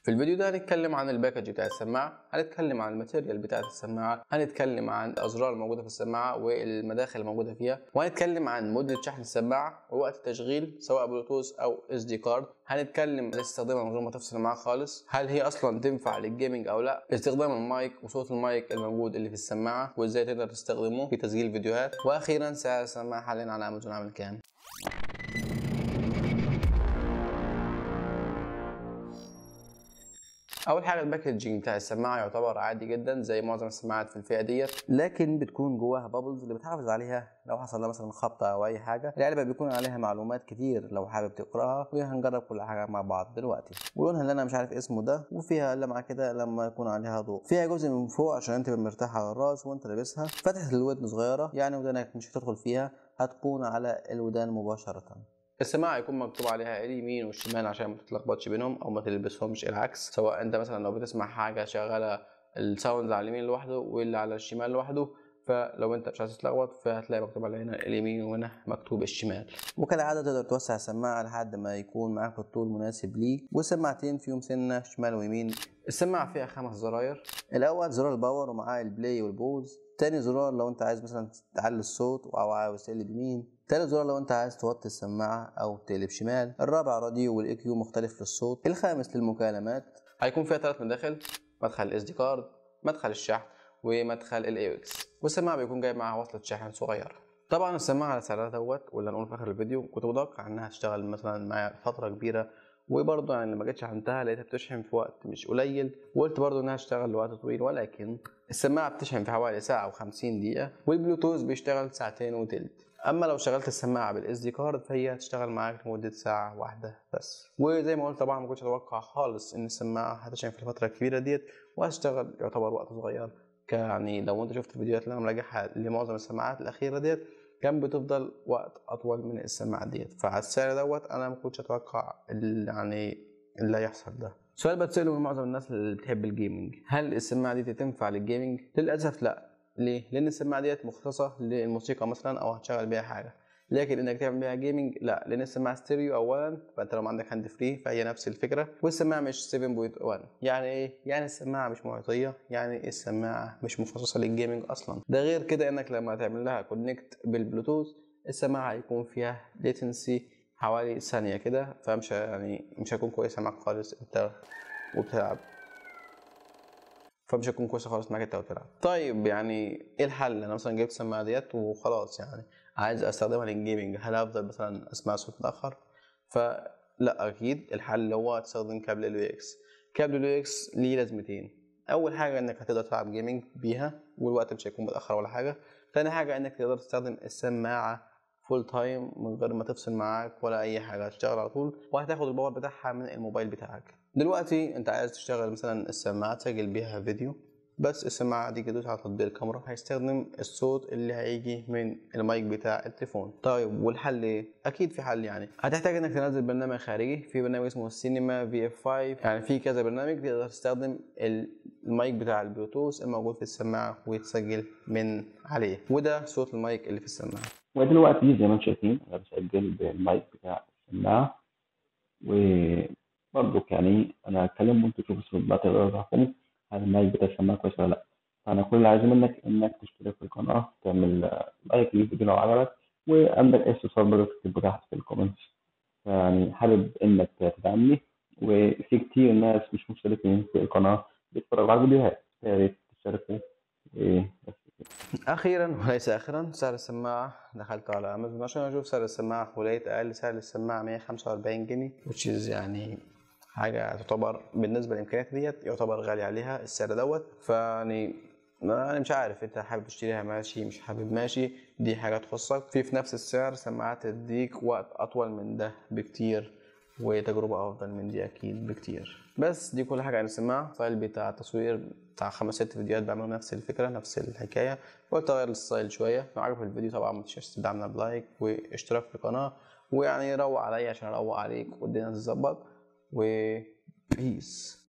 في الفيديو ده هنتكلم عن الباكج بتاع السماعة، هنتكلم عن الماتيريال بتاعت السماعة، هنتكلم عن الأزرار الموجودة في السماعة والمداخل الموجودة فيها، وهنتكلم عن مدة شحن السماعة ووقت التشغيل سواء بلوتوث أو SD كارد. هنتكلم عن استخدامها من غير ما تفصل معاها خالص، هل هي أصلا تنفع للجيمنج أو لا، استخدام المايك وصوت المايك الموجود اللي في السماعة وإزاي تقدر تستخدمه في تسجيل فيديوهات، وأخيرا سعر السماعة حاليا على أمازون عامل كام. اول حاجه الباكجينج بتاع السماعه يعتبر عادي جدا زي معظم السماعات في الفئه ديت، لكن بتكون جواها بابلز اللي بتحافظ عليها لو حصل لها مثلا خبطه او اي حاجه. العلبه بيكون عليها معلومات كتير لو حابب تقراها، وهنجرب كل حاجه مع بعض دلوقتي. ولونها اللي انا مش عارف اسمه ده، وفيها لمعه كده لما يكون عليها ضوء. فيها جزء من فوق عشان انت مرتاح على الراس وانت لابسها. فتحه الودن صغيره يعني ودانك مش هتدخل فيها، هتكون على الودان مباشره. السماعه يكون مكتوب عليها اليمين والشمال عشان ما تتلخبطش بينهم او ما تلبسهمش العكس، سواء انت مثلا لو بتسمع حاجه شغاله الساوند على اليمين لوحده واللي على الشمال لوحده، فلو انت مش عايز تتلخبط فهتلاقي مكتوب على هنا اليمين وهنا مكتوب الشمال. وكالعاده تقدر توسع السماعه لحد ما يكون معاك الطول مناسب ليك، والسماعتين فيهم سنه شمال ويمين. السماعه فيها 5 زراير. الاول زرار الباور ومعاه البلاي والبوز. تاني زرار لو انت عايز مثلا تعلي الصوت او عاوز تقلب يمين. تالت زرار لو انت عايز توطي السماعه او تقلب شمال. الرابع راديو والاي كيو مختلف للصوت. الخامس للمكالمات. هيكون فيها 3 مداخل، مدخل اس دي كارد، مدخل الشحن، ومدخل الاي اكس. والسماعه بيكون جايب معاها وصله شحن صغيره. طبعا السماعه على سعرها دوت واللي هنقوله في اخر الفيديو كنت متوقع انها تشتغل مثلا معايا فتره كبيره، وبرضه يعني لما جيت شحنتها لقيتها بتشحن في وقت مش قليل، وقلت برضه انها تشتغل لوقت طويل، ولكن السماعه بتشحن في حوالي ساعه و50 دقيقه، والبلوتوث بيشتغل ساعتين وتلت. اما لو شغلت السماعه بالاس دي كارد فهي هتشتغل معاك لمده ساعه واحده بس. وزي ما قلت طبعا ما كنتش اتوقع خالص ان السماعه هتشحن في الفتره الكبيره ديت وهتشتغل يعتبر وقت صغير. يعني لو انت شفت الفيديوهات اللي انا مراجعها لمعظم السماعات الاخيره ديت كان بتفضل وقت اطول من السماعه ديت، فعلى السعر دوت انا ما كنتش اتوقع اللي هيحصل ده. سؤال بتسأله من معظم الناس اللي بتحب الجيمنج، هل السماعه دي تنفع للجيمنج؟ للاسف لا. ليه؟ لان السماعه ديت مخصصه للموسيقى مثلا او هتشغل بيها حاجه، لكن انك تعمل بيها جيمنج لا، لان السماعه ستيريو اولا، فانت لو ما عندك هاند فري فهي نفس الفكره، والسماعه مش 7.1. يعني ايه؟ يعني السماعه مش معطيه، يعني السماعه مش مخصصه للجيمنج اصلا. ده غير كده انك لما تعمل لها كونكت بالبلوتوث السماعه هيكون فيها ليتنسي حوالي ثانيه كده، فمش مش هيكون كويسه معاك خالص انت وبتلعب، فمش هتكون كويسه خالص معاك انت وتلعب. طيب يعني ايه الحل؟ انا مثلا جبت السماعه ديت وخلاص، يعني عايز استخدمها للجيمنج، هل افضل مثلا اسمع صوت متاخر؟ فلا، اكيد الحل هو تستخدم كابل اليو اكس. كابل اليو اكس ليه لازمتين. اول حاجه انك هتقدر تلعب جيمنج بيها والوقت مش هيكون متاخر ولا حاجه. تاني حاجه انك تقدر تستخدم السماعه فول تايم من غير ما تفصل معاك ولا اي حاجه، هتشتغل على طول وهتاخد الباور بتاعها من الموبايل بتاعك. دلوقتي انت عايز تشتغل مثلا السماعه تسجل بيها فيديو، بس السماعه دي تدوس على تطبيق الكاميرا هيستخدم الصوت اللي هيجي من المايك بتاع التليفون. طيب والحل ايه؟ اكيد في حل. يعني هتحتاج انك تنزل برنامج خارجي، في برنامج اسمه السينما في اف 5، يعني في كذا برنامج تقدر تستخدم المايك بتاع البلوتوث الموجود في السماعه ويتسجل من عليه، وده صوت المايك اللي في السماعه. ودلوقتي زي ما انتم شايفين انا بسجل بالمايك بتاع السماعه، وبرضك يعني انا هتكلم وانتوا تشوفوا الصوت بقى تقدروا تحكموا هل المايك بتاع السماعه كويس ولا لا. فانا كل اللي عايزه منك انك تشترك في القناه، تعمل لايك للفيديو لو عجبك، وعندك اي استفسار برضه تكتبه تحت في الكومنتس. يعني حابب انك تدعمني، وفي كتير ناس مش مشتركين في القناه بيتفرجوا على الفيديوهات، يا ريت تشتركوا. بس اخيرا وليس اخرا، سعر السماعه دخلت على امازون عشان اشوف سعر السماعه ولقيت اقل سعر للسماعه 145 جنيه، which is يعني حاجه تعتبر بالنسبه للامكانيات ديت يعتبر غالي عليها السعر دوت. فيعني انا مش عارف، انت حابب تشتريها ماشي، مش حابب ماشي، دي حاجه تخصك. في نفس السعر سماعات تديك وقت اطول من ده بكتير وتجربة أفضل من دي أكيد بكتير. بس دي كل حاجة عن السماعة. الستايل بتاع التصوير بتاع 5-6 فيديوهات بعملوا نفس الفكرة نفس الحكاية، قلت أغير الستايل شوية. لو عجبك الفيديو طبعا متنساش تدعمنا بلايك واشتراك في القناة، ويعني روق عليا عشان أروق عليك والدنيا تتظبط. و بيس.